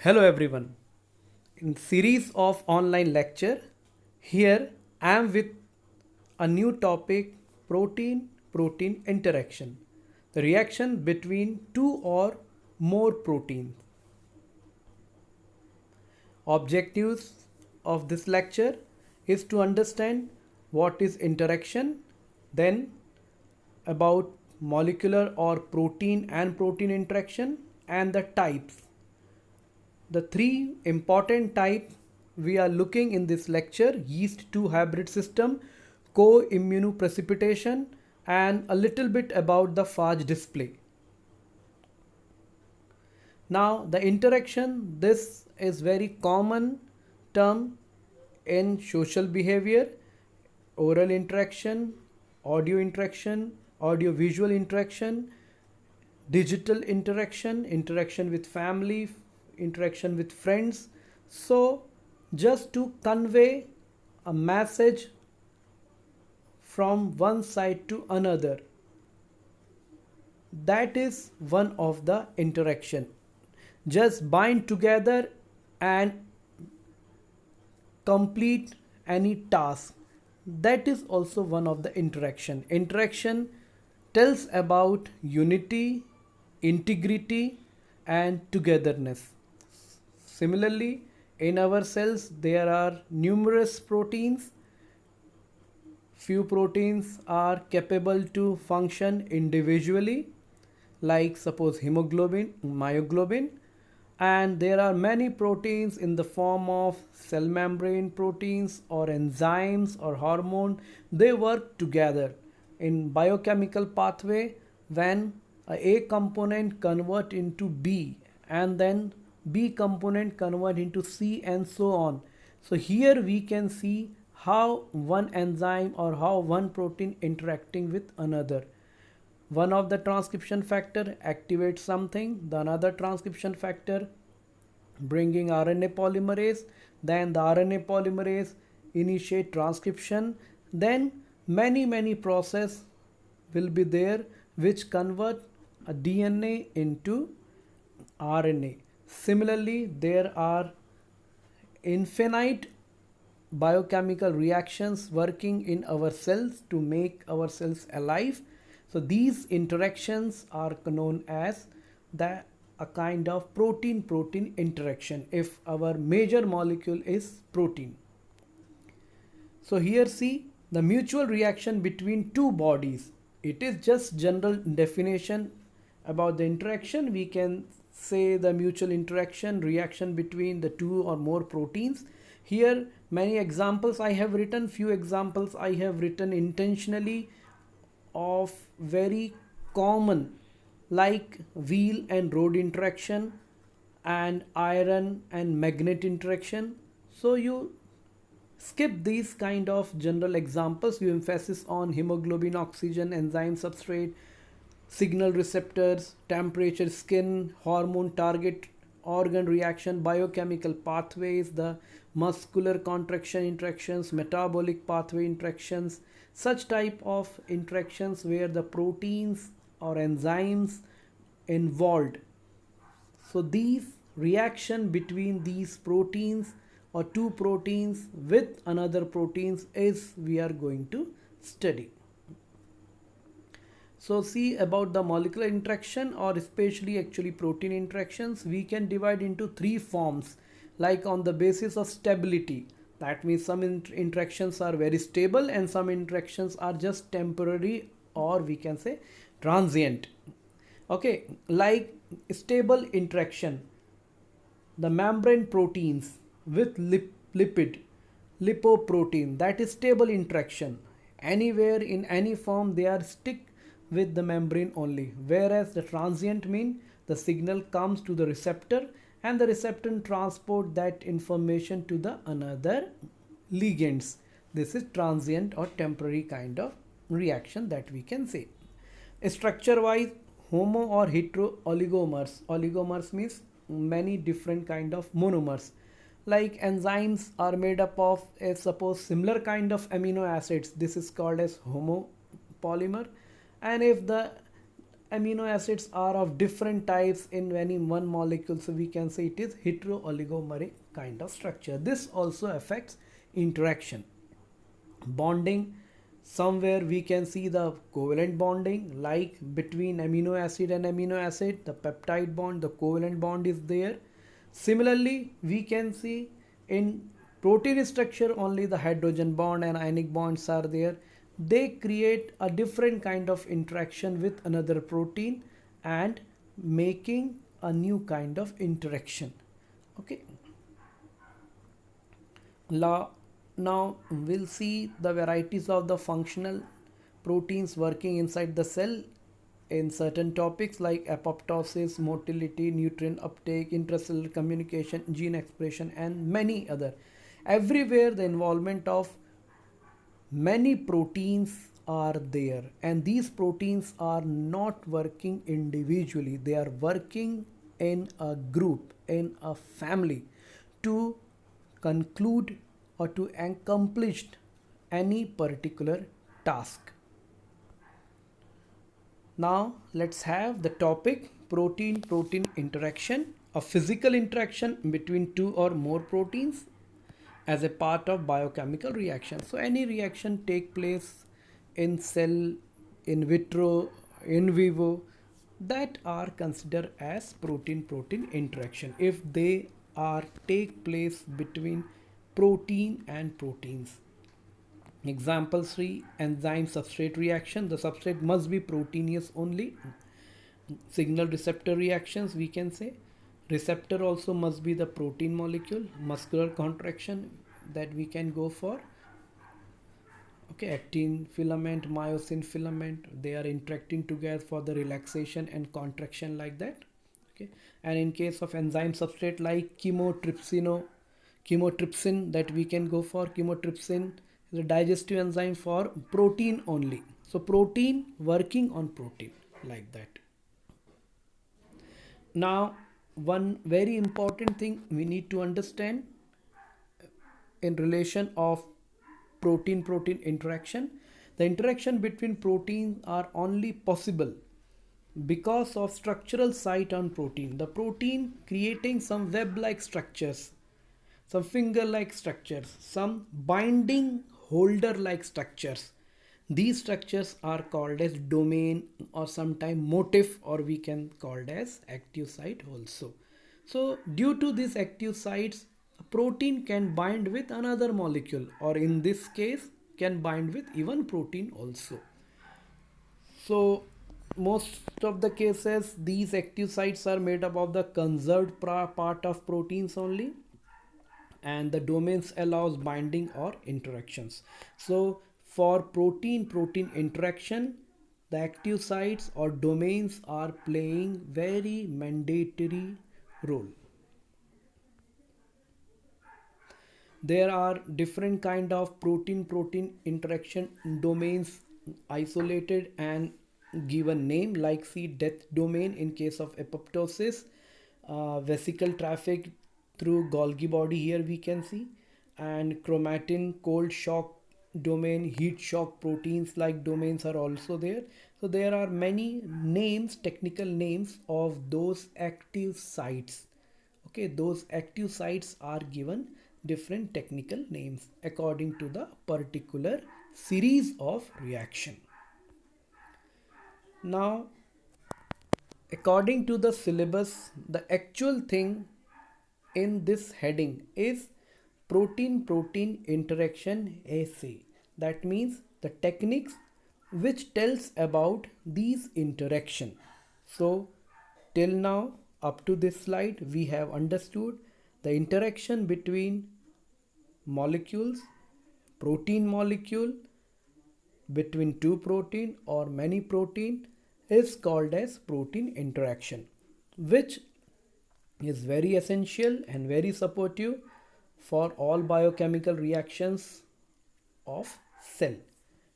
Hello everyone. In series of online lecture, here I am with a new topic protein interaction. The reaction between two or more proteins. Objectives of this lecture is to understand what is interaction, then about molecular or protein and protein interaction and the types. The three important types we are looking in this lecture: yeast 2 hybrid system, co-immunoprecipitation, and a little bit about the phage display. Now the interaction, this is very common term in social behavior: oral interaction, audio visual interaction, digital interaction, interaction with family, interaction with friends. So just to convey a message from one side to another, that is one of the interaction. Just bind together and complete any task, that is also one of the interaction tells about unity, integrity, and togetherness. Similarly, in our cells there are numerous proteins. Few proteins are capable to function individually, like suppose hemoglobin, myoglobin, and there are many proteins in the form of cell membrane proteins or enzymes or hormone. They work together in biochemical pathway when a component convert into B and then B component convert into C and so on. So here we can see how one enzyme or how one protein interacting with another. One of the transcription factor activates something, the another transcription factor bringing RNA polymerase, then the RNA polymerase initiate transcription, then many process will be there which convert a DNA into RNA. Similarly, there are infinite biochemical reactions working in our cells to make our cells alive. So these interactions are known as the a kind of protein interaction if our major molecule is protein. So here see the mutual reaction between two bodies. It is just general definition about the interaction. We can say the mutual interaction reaction between the two or more proteins. Here many examples I have written, few examples I have written intentionally of very common, like wheel and road interaction and iron and magnet interaction. So you skip these kind of general examples. You emphasis on hemoglobin, oxygen, enzyme, substrate, signal receptors, temperature, skin, hormone, target organ reaction, biochemical pathways, the muscular contraction interactions, metabolic pathway interactions, such type of interactions where the proteins or enzymes involved. So these reaction between these proteins or two proteins with another proteins is we are going to study. So see about the molecular interaction or especially actually protein interactions, we can divide into three forms, like on the basis of stability. That means some interactions are very stable and some interactions are just temporary or we can say transient. Okay, like stable interaction, the membrane proteins with lipid, lipoprotein, that is stable interaction. Anywhere in any form they are stick with the membrane only, whereas the transient mean the signal comes to the receptor and the receptor transport that information to the another ligands. This is transient or temporary kind of reaction that we can say. Structure wise, homo or hetero oligomers. Oligomers means many different kind of monomers. Like enzymes are made up of a suppose similar kind of amino acids. This is called as homopolymer. And if the amino acids are of different types in any one molecule, so we can say it is heterooligomeric kind of structure. This also affects interaction. Bonding, somewhere we can see the covalent bonding, like between amino acid and amino acid, the peptide bond, the covalent bond is there. Similarly, we can see in protein structure only the hydrogen bond and ionic bonds are there. They create a different kind of interaction with another protein and making a new kind of interaction. Okay. Now we'll see the varieties of the functional proteins working inside the cell in certain topics like apoptosis, motility, nutrient uptake, intracellular communication, gene expression, and many other. Everywhere the involvement of many proteins are there, and these proteins are not working individually, they are working in a group, in a family, to conclude or to accomplish any particular task. Now let's have the topic protein protein interaction, a physical interaction between two or more proteins as a part of biochemical reaction. So any reaction take place in cell, in vitro, in vivo, that are considered as protein protein interaction if they are take place between protein and proteins. Example 3, enzyme substrate reaction. The substrate must be proteinous only. Signal receptor reactions, we can say. Receptor also must be the protein molecule. Muscular contraction that we can go for. Okay, actin filament, myosin filament, they are interacting together for the relaxation and contraction like that. Okay, and in case of enzyme substrate like chymotrypsin that we can go for. Chymotrypsin is a digestive enzyme for protein only. So protein working on protein like that. Now, one very important thing we need to understand in relation of protein protein interaction, the interaction between proteins are only possible because of structural site on protein, the protein creating some web like structures, some finger like structures, some binding holder like structures. These structures are called as domain or sometime motif, or we can call it as active site also. So due to these active sites, a protein can bind with another molecule, or in this case can bind with even protein also. So most of the cases these active sites are made up of the conserved part of proteins only, and the domains allows binding or interactions. So for protein protein interaction, the active sites or domains are playing very mandatory role. There are different kind of protein protein interaction domains isolated and given name, like see death domain in case of apoptosis, vesicle traffic through Golgi body here we can see, and chromatin cold shock domain, heat shock proteins like domains are also there. So there are many names, technical names of those active sites. Okay, those active sites are given different technical names according to the particular series of reaction. Now, according to the syllabus, the actual thing in this heading is protein protein interaction assay. That means the techniques which tells about these interaction. So till now, up to this slide, we have understood the interaction between molecules, protein molecule, between two protein or many protein is called as protein interaction, which is very essential and very supportive for all biochemical reactions of cell.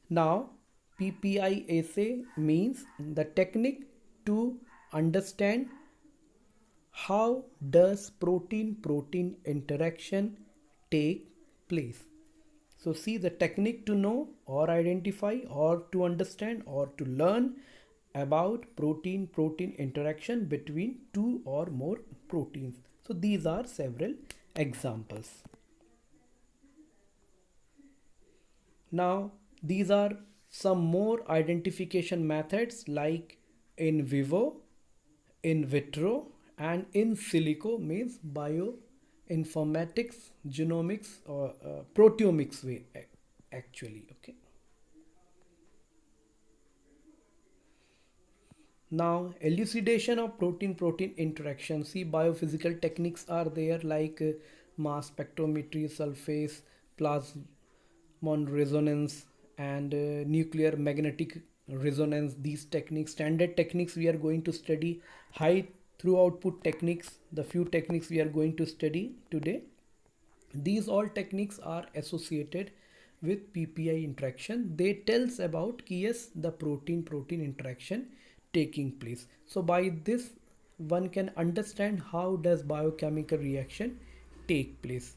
Now, PPI assay means the technique to understand how does protein protein interaction take place. So see, the technique to know or identify or to understand or to learn about protein-protein interaction between two or more proteins. So these are several examples. Now these are some more identification methods like in vivo, in vitro, and in silico, means bioinformatics, genomics, or proteomics way actually. Okay. Now, elucidation of protein-protein interaction. See, biophysical techniques are there like mass spectrometry, surface, plasmon resonance, and nuclear magnetic resonance. These techniques, standard techniques, we are going to study. High through output techniques, the few techniques we are going to study today. These all techniques are associated with PPI interaction. They tells about yes, the protein-protein interaction taking place. So by this one can understand how does biochemical reaction take place.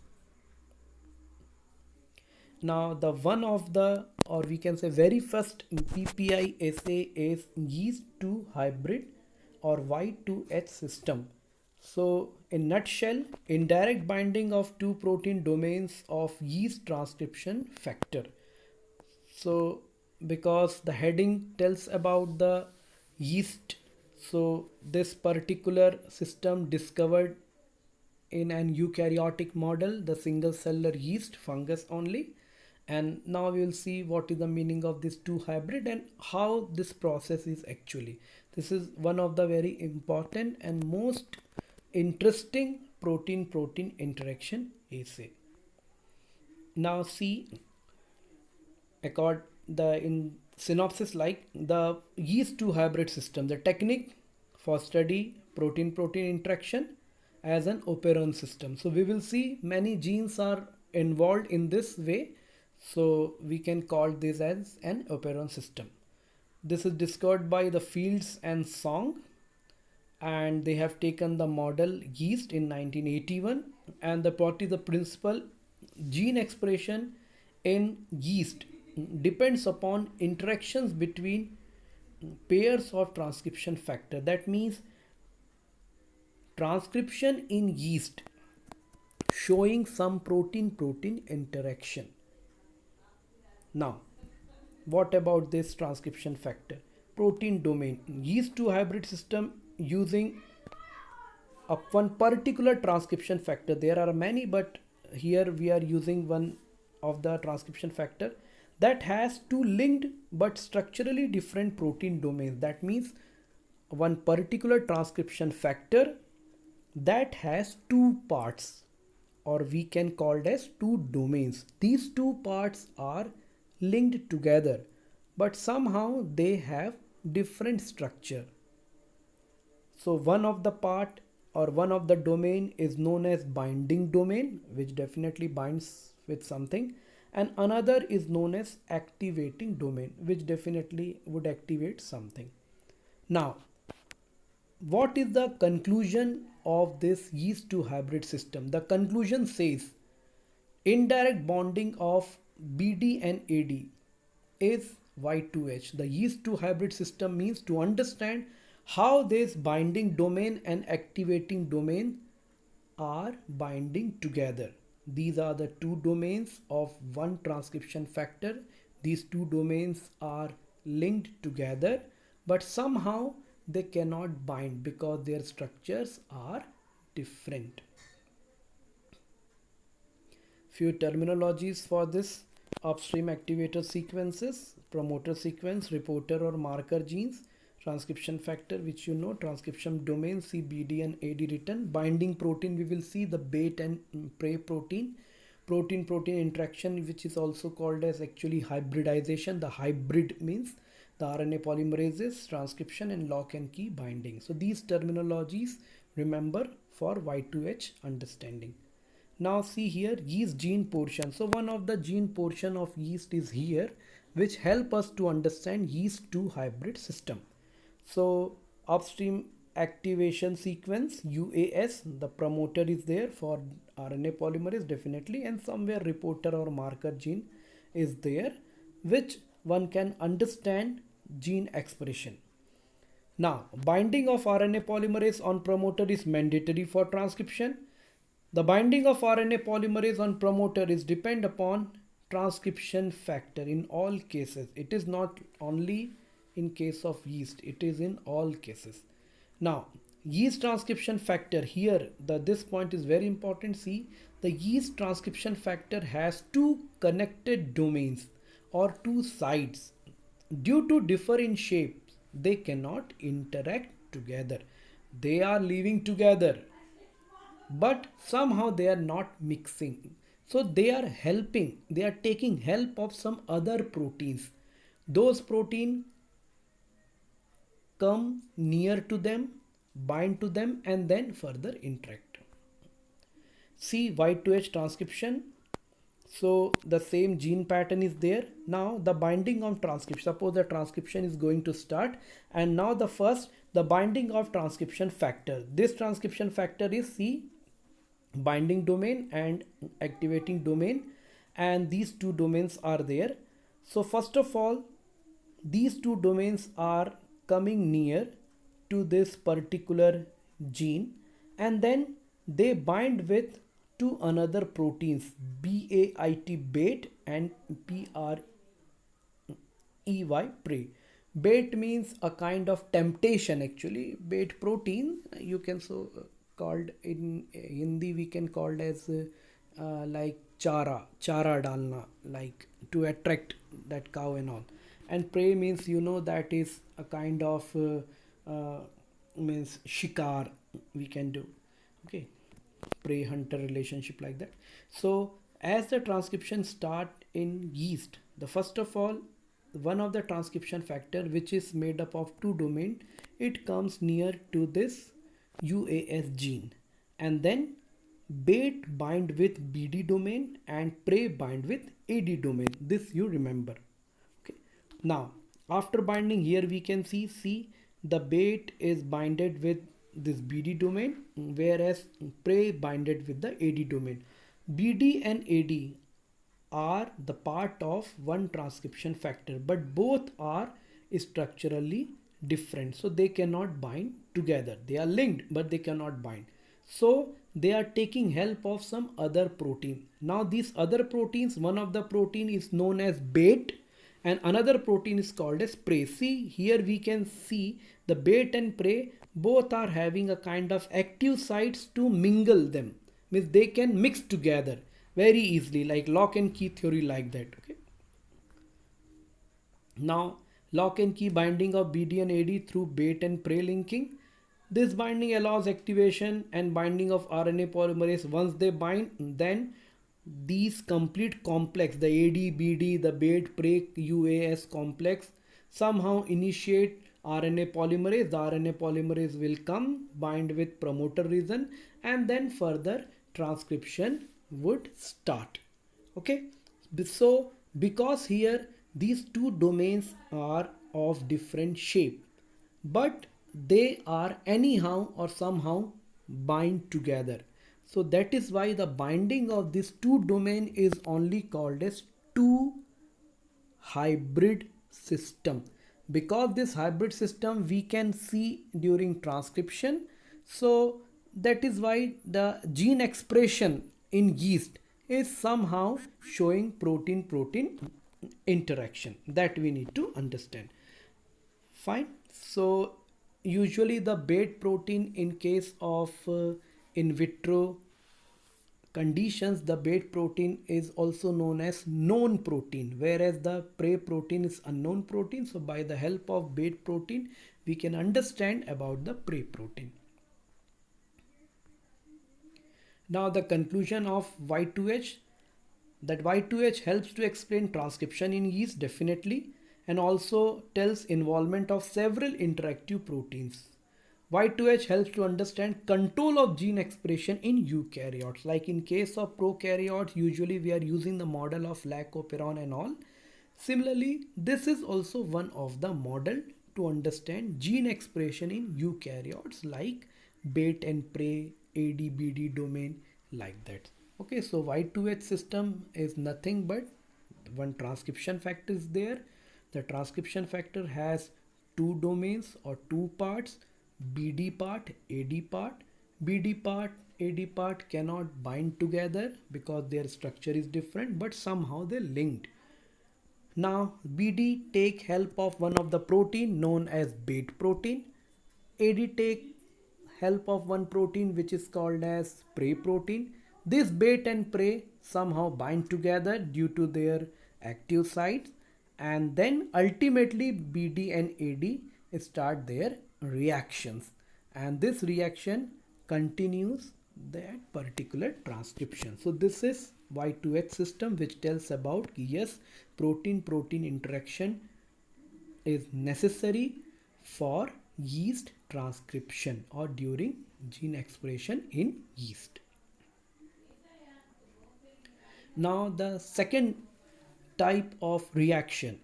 Now the one of the, or we can say very first PPI assay is yeast to hybrid or Y2H system. So in nutshell, indirect binding of two protein domains of yeast transcription factor. So because the heading tells about the yeast, so this particular system discovered in an eukaryotic model, the single cellular yeast fungus only. And now we will see what is the meaning of this two hybrid and how this process is actually. This is one of the very important and most interesting protein-protein interaction assay. Now see, accord the in synopsis, like the yeast to hybrid system, the technique for study protein protein interaction as an operon system. So we will see many genes are involved in this way, so we can call this as an operon system. This is discovered by the Fields and Song, and they have taken the model yeast in 1981, and the what is the principal gene expression in yeast depends upon interactions between pairs of transcription factor. That means transcription in yeast showing some protein protein interaction. Now what about this transcription factor? Protein domain, yeast to hybrid system using one particular transcription factor. There are many, but here we are using one of the transcription factor that has two linked but structurally different protein domains. That means one particular transcription factor that has two parts, or we can call it as two domains. These two parts are linked together, but somehow they have different structure. So one of the part or one of the domain is known as binding domain, which definitely binds with something, and another is known as activating domain, which definitely would activate something. Now what is the conclusion of this yeast to hybrid system? The conclusion says indirect bonding of BD and AD is Y2H. The yeast to hybrid system means to understand how this binding domain and activating domain are binding together. These are the two domains of one transcription factor. These two domains are linked together, but somehow they cannot bind because their structures are different. Few terminologies for this: upstream activator sequences, promoter sequence, reporter or marker genes, transcription factor, which you know, transcription domain, see BD and AD written, binding protein, we will see the bait and prey protein, protein protein interaction, which is also called as actually hybridization. The hybrid means the RNA polymerases, transcription, and lock and key binding. So these terminologies remember for Y2H understanding. Now see here, yeast gene portion. So one of the gene portion of yeast is here, which help us to understand yeast to hybrid system. So upstream activation sequence, UAS, the promoter is there for RNA polymerase definitely, and somewhere reporter or marker gene is there, which one can understand gene expression. Now, binding of RNA polymerase on promoter is mandatory for transcription. The binding of RNA polymerase on promoter is depend upon transcription factor in all cases. It is not only in case of yeast, it is in all cases. Now, yeast transcription factor here, this point is very important. See, the yeast transcription factor has two connected domains or two sides. Due to differ in shapes, they cannot interact together. They are living together, but somehow they are not mixing. So they are helping, they are taking help of some other proteins. Those protein come near to them, bind to them, and then further interact. See Y2H transcription. So the same gene pattern is there. Now the binding of transcription, suppose the transcription is going to start, and now the binding of transcription factor. This transcription factor is C, binding domain and activating domain, and these two domains are there. So first of all, these two domains are coming near to this particular gene, and then they bind with two another proteins, BAIT and PREY prey. Bait means a kind of temptation actually. Bait protein you can so called in Hindi, we can called as like chara dalna, like to attract that cow and all. And prey means, you know, that is a kind of means shikar we can do. Okay, prey hunter relationship, like that. So as the transcription start in yeast, the first of all, one of the transcription factor which is made up of two domain, it comes near to this UAS gene, and then bait bind with BD domain and prey bind with AD domain. This you remember. Okay, now after binding, here we can see the bait is binded with this BD domain, whereas prey binded with the AD domain. BD and AD are the part of one transcription factor, but both are structurally different, so they cannot bind together. They are linked, but they cannot bind. So they are taking help of some other protein. Now these other proteins, one of the protein is known as bait and another protein is called as prey. See, here we can see the bait and prey both are having a kind of active sites to mingle them, means they can mix together very easily, like lock and key theory, like that. Okay, now lock and key binding of BD and AD through bait and prey linking. This binding allows activation and binding of RNA polymerase. Once they bind, then these complete complex, the AD, BD, the bait, prey, UAS complex, somehow initiate RNA polymerase. The RNA polymerase will come, bind with promoter region, and then further transcription would start. Okay, so because here these two domains are of different shape, but they are anyhow or somehow bind together. So that is why the binding of this two domain is only called as two hybrid system, because this hybrid system we can see during transcription. So that is why the gene expression in yeast is somehow showing protein protein interaction, that we need to understand. Fine. So usually the bait protein, in case of in vitro conditions, the bait protein is also known as known protein, whereas the prey protein is unknown protein. So by the help of bait protein we can understand about the prey protein. Now the conclusion of Y2H, that Y2H helps to explain transcription in yeast definitely, and also tells involvement of several interactive proteins. Y2H helps to understand control of gene expression in eukaryotes. Like in case of prokaryotes, usually we are using the model of Lac-Operon and all. Similarly, this is also one of the model to understand gene expression in eukaryotes, like bait and prey, ADBD domain, like that. Okay, so Y2H system is nothing but one transcription factor is there. The transcription factor has two domains or two parts, BD part, AD part. BD part, AD part cannot bind together because their structure is different, but somehow they're linked. Now BD take help of one of the protein known as bait protein. AD take help of one protein which is called as prey protein. This bait and prey somehow bind together due to their active sites, and then ultimately BD and AD start their reactions, and this reaction continues that particular transcription. So this is Y2H system which tells about yes, protein protein interaction is necessary for yeast transcription or during gene expression in yeast. Now the second type of reaction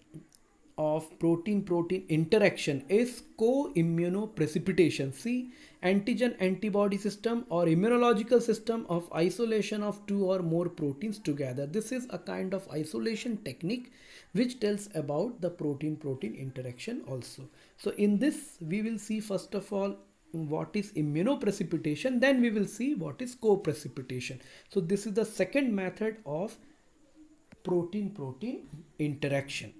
of protein protein interaction is co-immunoprecipitation. See, antigen antibody system or immunological system of isolation of two or more proteins together. This is a kind of isolation technique which tells about the protein protein interaction also. So in this we will see first of all what is immunoprecipitation, then we will see what is co-precipitation. So this is the second method of protein protein interaction.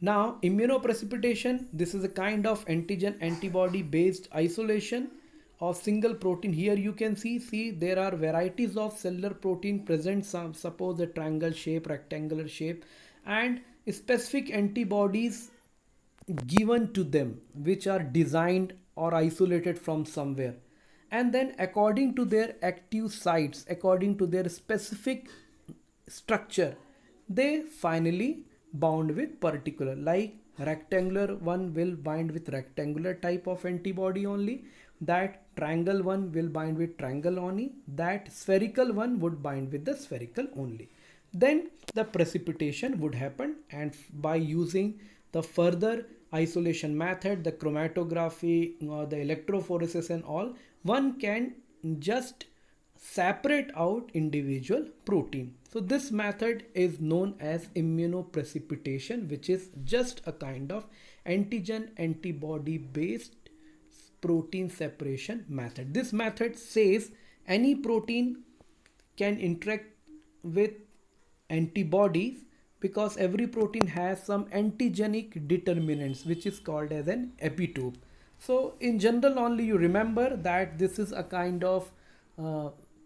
Now immunoprecipitation, this is a kind of antigen antibody based isolation of single protein. Here you can see there are varieties of cellular protein present, suppose a triangle shape, rectangular shape, and specific antibodies given to them which are designed or isolated from somewhere, and then according to their active sites, according to their specific structure, they finally bound with particular, like rectangular one will bind with rectangular type of antibody only, that triangle one will bind with triangle only, that spherical one would bind with the spherical only. Then the precipitation would happen, and by using the further isolation method, the chromatography or the electrophoresis and all, one can just separate out individual protein. So this method is known as immunoprecipitation, which is just a kind of antigen antibody based protein separation method. This method says any protein can interact with antibodies because every protein has some antigenic determinants which is called as an epitope. So in general only you remember that this is a kind of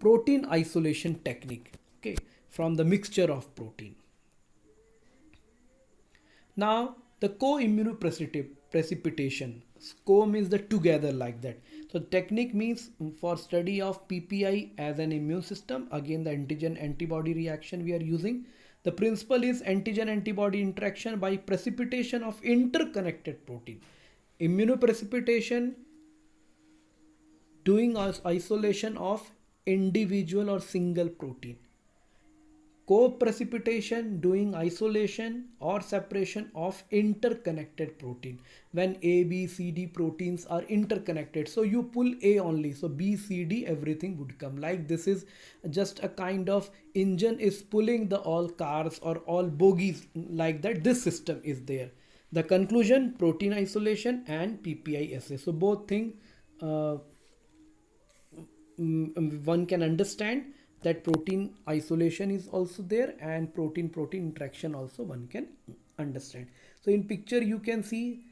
protein isolation technique, okay, from the mixture of protein. Now the co-immunoprecipitation, co means the together, like that. So technique means for study of PPI as an immune system, again the antigen antibody reaction we are using. The principle is antigen antibody interaction by precipitation of interconnected protein. Immunoprecipitation doing isolation of individual or single protein. Co-precipitation doing isolation or separation of interconnected protein. When A, B, C, D proteins are interconnected, so you pull A only, so B, C, D everything would come. Like this is just a kind of engine is pulling the all cars or all bogies, like that this system is there. The conclusion, protein isolation and PPI assay. So both things one can understand that protein isolation is also there and protein protein interaction also one can understand. So in picture you can see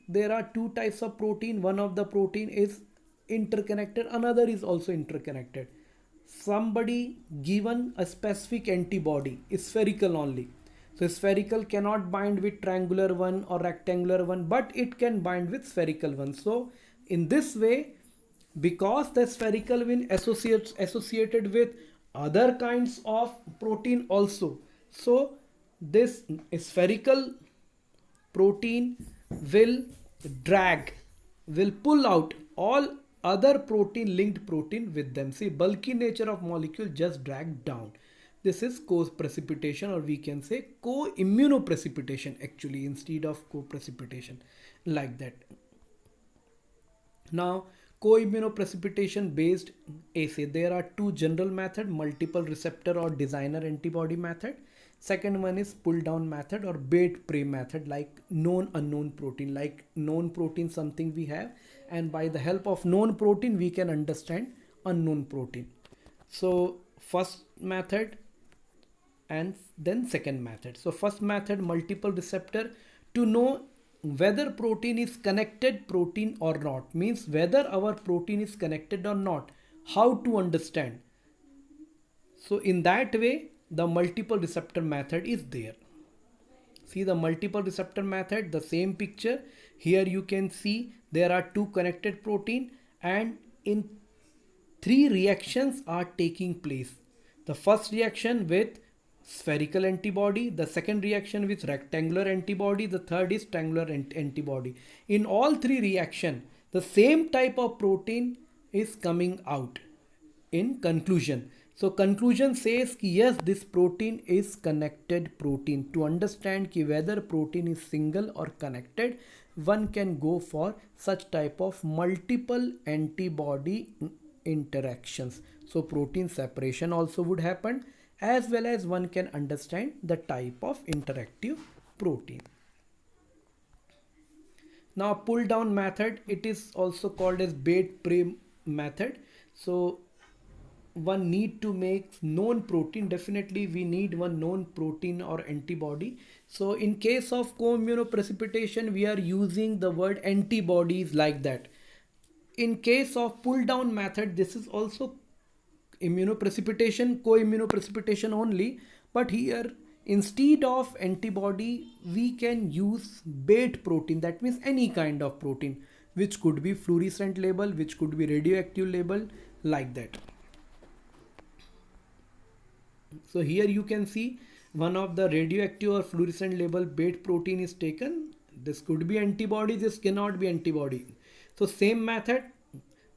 there are two types of protein. One of the protein is interconnected, another is also interconnected. Somebody given a specific antibody is spherical only, so spherical cannot bind with triangular one or rectangular one, but it can bind with spherical one. So in this way, because the spherical one associated with other kinds of protein also, so this spherical protein will pull out all other protein linked protein with them. See, bulky nature of molecule just drag down. This is co-precipitation, or we can say co-immunoprecipitation actually, instead of co-precipitation, like that. Now co-immunoprecipitation based assay, there are two general method, multiple receptor or designer antibody method. Second one is pull down method or bait prey method, like known unknown protein. Like known protein something we have, and by the help of known protein we can understand unknown protein. So first method and then second method. So first method, multiple receptor, to know whether protein is connected protein or not, means whether our protein is connected or not, how to understand. So in that way the multiple receptor method is there. See the multiple receptor method, the same picture. Here you can see there are two connected protein, and in three reactions are taking place. The first reaction with spherical antibody, the second reaction with rectangular antibody, the third is triangular antibody. In all three reaction, the same type of protein is coming out in conclusion. So conclusion says ki yes, this protein is connected protein. To understand ki whether protein is single or connected, one can go for such type of multiple antibody interactions. So protein separation also would happen, as well as one can understand the type of interactive protein. Now pull down method, it is also called as bait prey method. So one need to make known protein. Definitely we need one known protein or antibody. So in case of co-immunoprecipitation we are using the word antibodies, like that. In case of pull down method, this is also immunoprecipitation, co-immunoprecipitation only, but here instead of antibody we can use bait protein. That means any kind of protein, which could be fluorescent label, which could be radioactive label, like that. So here you can see one of the radioactive or fluorescent label bait protein is taken. This could be antibody, this cannot be antibody. So same method,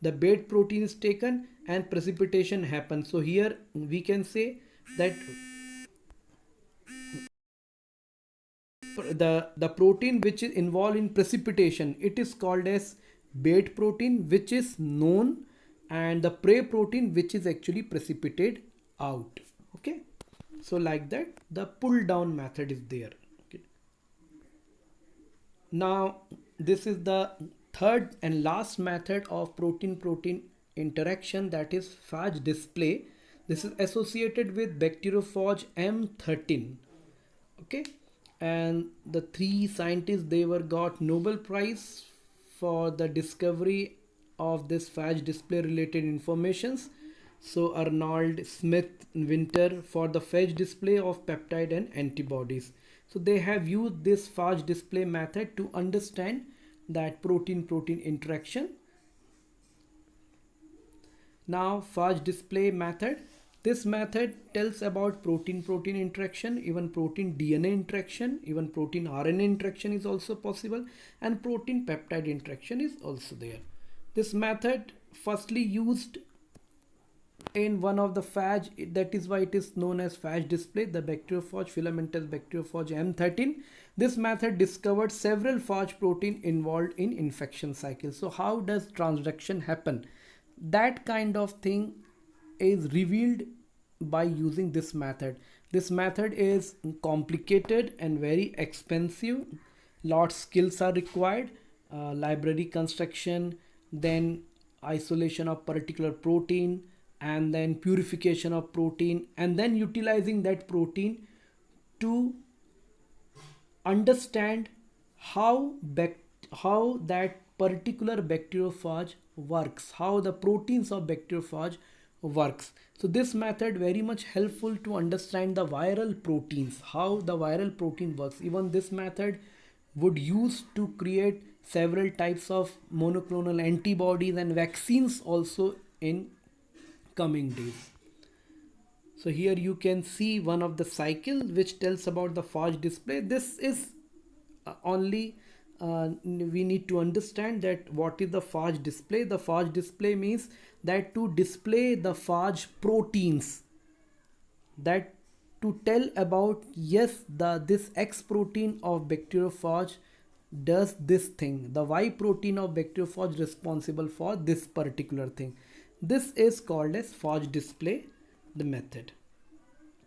the bait protein is taken and precipitation happens. So here we can say that the protein which is involved in precipitation, it is called as bait protein, which is known, and the prey protein which is actually precipitated out. Okay, so like that the pull down method is there. Okay, now this is the third and last method of protein interaction, that is phage display. This is associated with bacteriophage M13. Okay, and the three scientists, they were got Nobel Prize for the discovery of this phage display related informations. So Arnold, Smith, Winter for the phage display of peptide and antibodies. So they have used this phage display method to understand that protein interaction. Now phage display method, this method tells about protein interaction, even protein DNA interaction, even protein RNA interaction is also possible, and protein peptide interaction is also there. This method firstly used in one of the phage, that is why it is known as phage display, the bacteriophage, filamentous bacteriophage M13. This method discovered several phage protein involved in infection cycle. So how does transduction happen? That kind of thing is revealed by using this method. This method is complicated and very expensive. Lot skills are required, library construction, then isolation of particular protein, and then purification of protein, and then utilizing that protein to understand how that particular bacteriophage works, how the proteins of bacteriophage works. So this method very much helpful to understand the viral proteins, how the viral protein works. Even this method would use to create several types of monoclonal antibodies and vaccines also in coming days. So here you can see one of the cycle which tells about the phage display. This is only we need to understand that what is the phage display. The phage display means that to display the phage proteins, that to tell about yes, this X protein of bacteriophage does this thing, the Y protein of bacteriophage responsible for this particular thing. This is called as phage display, the method.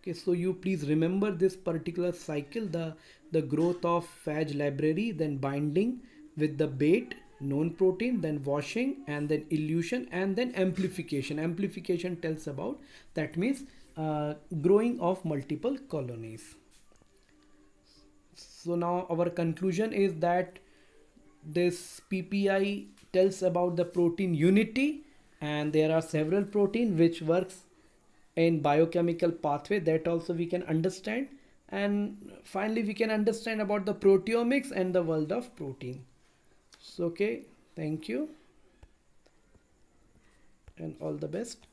Okay, so you please remember this particular cycle, the growth of phage library, then binding with the bait, known protein, then washing, and then elution, and then amplification. Amplification tells about, that means growing of multiple colonies. So now our conclusion is that this PPI tells about the protein unity, and there are several protein which works in biochemical pathway, that also we can understand. And finally we can understand about the proteomics and the world of protein. So okay, thank you and all the best.